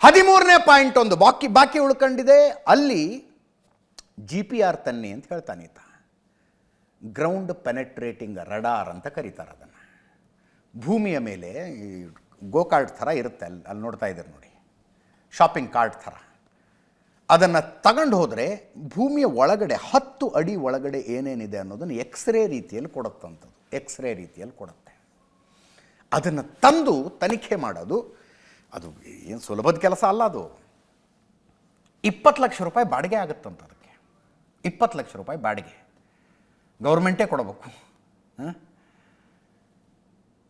13ನೇ point ಒಂದು ಬಾಕಿ ಉಳ್ಕೊಂಡಿದೆ. ಅಲ್ಲಿ GPR ತನ್ನಿ ಅಂತ ಹೇಳ್ತಾನೆ ಈತ. ಗ್ರೌಂಡ್ ಪೆನೆಟ್ರೇಟಿಂಗ್ ರಡಾರ್ ಅಂತ ಕರೀತಾರೆ ಅದನ್ನು. ಭೂಮಿಯ ಮೇಲೆ ಈ ಗೋಕಾರ್ಟ್ ಥರ ಇರುತ್ತೆ, ಅಲ್ಲಿ ನೋಡ್ತಾ ಇದ್ದಾರೆ ನೋಡಿ, ಶಾಪಿಂಗ್ ಕಾರ್ಟ್ ಥರ. ಅದನ್ನು ತಗೊಂಡು ಹೋದರೆ ಭೂಮಿಯ ಒಳಗಡೆ 10 ಅಡಿ ಒಳಗಡೆ ಏನೇನಿದೆ ಅನ್ನೋದನ್ನು ಎಕ್ಸ್ರೇ ರೀತಿಯಲ್ಲಿ ಕೊಡುತ್ತಂಥದ್ದು. ಎಕ್ಸ್ರೇ ರೀತಿಯಲ್ಲಿ ಕೊಡುತ್ತೆ. ಅದನ್ನು ತಂದು ತನಿಖೆ ಮಾಡೋದು ಅದು ಏನು ಸುಲಭದ ಕೆಲಸ ಅಲ್ಲ. ಅದು 20 ಲಕ್ಷ ರೂಪಾಯಿ ಬಾಡಿಗೆ ಆಗುತ್ತಂತ. ಅದಕ್ಕೆ 20 ಲಕ್ಷ ರೂಪಾಯಿ ಬಾಡಿಗೆ ಗೌರ್ಮೆಂಟೇ ಕೊಡಬೇಕು.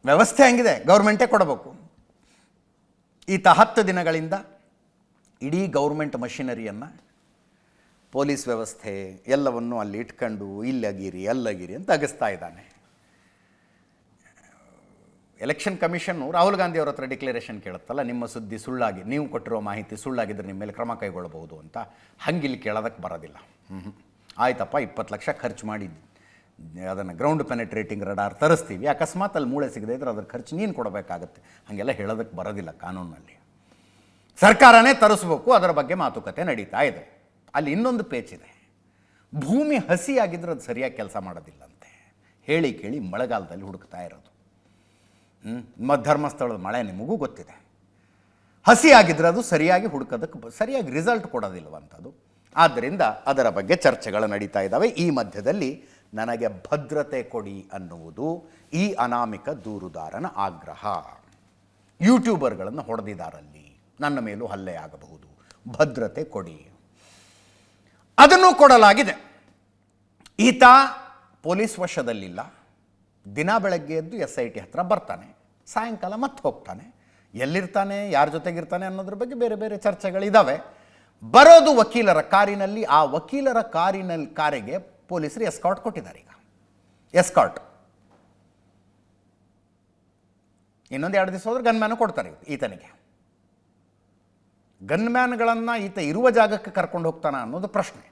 ವ್ಯವಸ್ಥೆ ಹಂಗಿದೆ, ಗೌರ್ಮೆಂಟೇ ಕೊಡಬೇಕು. ಈತ 10 ದಿನಗಳಿಂದ ಇಡೀ ಗೌರ್ಮೆಂಟ್ ಮಷಿನರಿಯನ್ನು, ಪೊಲೀಸ್ ವ್ಯವಸ್ಥೆ ಎಲ್ಲವನ್ನು ಅಲ್ಲಿ ಇಟ್ಕೊಂಡು ಇಲ್ಲಗಿರಿ ಅಲ್ಲಗಿರಿ ಅಂತ ಅಗಿಸ್ತಾ ಇದ್ದಾನೆ. ಎಲೆಕ್ಷನ್ ಕಮಿಷನ್ನು ರಾಹುಲ್ ಗಾಂಧಿ ಅವರ ಹತ್ರ ಡಿಕ್ಲರೇಷನ್ ಕೇಳುತ್ತಲ್ಲ, ನಿಮ್ಮ ಸುದ್ದಿ ಸುಳ್ಳಾಗಿ, ನೀವು ಕೊಟ್ಟಿರೋ ಮಾಹಿತಿ ಸುಳ್ಳಾಗಿದ್ದರೆ ನಿಮ್ಮ ಮೇಲೆ ಕ್ರಮ ಕೈಗೊಳ್ಳಬಹುದು ಅಂತ. ಹಂಗಿಲ್ಲಿ ಕೇಳೋದಕ್ಕೆ ಬರೋದಿಲ್ಲ. ಆಯ್ತಪ್ಪ, 20 ಲಕ್ಷ ಖರ್ಚು ಮಾಡಿ ಅದನ್ನು ಗ್ರೌಂಡ್ ಪೆನೆಟ್ರೇಟಿಂಗ್ ರಡಾರ್ ತರಿಸ್ತೀವಿ, ಅಕಸ್ಮಾತ್ ಅಲ್ಲಿ ಮೂಳೆ ಸಿಗದೆ ಇದ್ರೆ ಅದ್ರ ಖರ್ಚು ನೀನು ಕೊಡಬೇಕಾಗತ್ತೆ. ಹಾಗೆಲ್ಲ ಹೇಳೋದಕ್ಕೆ ಬರೋದಿಲ್ಲ ಕಾನೂನಲ್ಲಿ. ಸರ್ಕಾರನೇ ತರಿಸ್ಬೇಕು, ಅದರ ಬಗ್ಗೆ ಮಾತುಕತೆ ನಡೀತಾ ಇದೆ. ಅಲ್ಲಿ ಇನ್ನೊಂದು ಪೇಚಿದೆ. ಭೂಮಿ ಹಸಿಯಾಗಿದ್ದರೆ ಅದು ಸರಿಯಾಗಿ ಕೆಲಸ ಮಾಡೋದಿಲ್ಲಂತೆ. ಹೇಳಿ ಕೇಳಿ ಮಳೆಗಾಲದಲ್ಲಿ ಹುಡುಕ್ತಾ ಇರೋದು. ಧರ್ಮಸ್ಥಳದ ಮಳೆ ನಿಮಗೂ ಗೊತ್ತಿದೆ. ಹಸಿಯಾಗಿದ್ದರೆ ಅದು ಸರಿಯಾಗಿ ಹುಡುಕೋದಕ್ಕೆ ಸರಿಯಾಗಿ ರಿಸಲ್ಟ್ ಕೊಡೋದಿಲ್ವಂಥದ್ದು. ಆದ್ದರಿಂದ ಅದರ ಬಗ್ಗೆ ಚರ್ಚೆಗಳು ನಡೀತಾ ಇದ್ದಾವೆ. ಈ ಮಧ್ಯದಲ್ಲಿ ನನಗೆ ಭದ್ರತೆ ಕೊಡಿ ಅನ್ನುವುದು ಈ ಅನಾಮಿಕ ದೂರುದಾರನ ಆಗ್ರಹ. ಯೂಟ್ಯೂಬರ್ಗಳನ್ನು ಹೊಡೆದಿದ್ದಾರಲ್ಲಿ, ನನ್ನ ಮೇಲೂ ಹಲ್ಲೆ ಆಗಬಹುದು, ಭದ್ರತೆ ಕೊಡಿ. ಅದನ್ನು ಕೊಡಲಾಗಿದೆ. ಈತ ಪೊಲೀಸ್ ವಶದಲ್ಲಿಲ್ಲ. ದಿನ ಬೆಳಗ್ಗೆ ಎದ್ದು SIT ಹತ್ರ ಬರ್ತಾನೆ, ಸಾಯಂಕಾಲ ಮತ್ತೆ ಹೋಗ್ತಾನೆ. ಎಲ್ಲಿರ್ತಾನೆ, ಯಾರ ಜೊತೆಗಿರ್ತಾನೆ ಅನ್ನೋದ್ರ ಬಗ್ಗೆ ಬೇರೆ ಬೇರೆ ಚರ್ಚೆಗಳಿದ್ದಾವೆ. ಬರೋದು ವಕೀಲರ ಕಾರಿನಲ್ಲಿ. ಆ ವಕೀಲರ ಕಾರಿಗೆ ಪೊಲೀಸರು ಎಸ್ಕಾರ್ಟ್ ಕೊಟ್ಟಿದ್ದಾರೆ. ಈಗ ಎಸ್ಕಾರ್ಟ್ ಇನ್ನೊಂದು 2 ದಿವಸ ಹೋದ್ರೆ ಗನ್ಮ್ಯಾನ್ ಕೊಡ್ತಾರೆ ಈತನಿಗೆ. ಗನ್ಮ್ಯಾನ್ಗಳನ್ನು ಈತ ಇರುವ ಜಾಗಕ್ಕೆ ಕರ್ಕೊಂಡು ಹೋಗ್ತಾನ ಅನ್ನೋದು ಪ್ರಶ್ನೆ.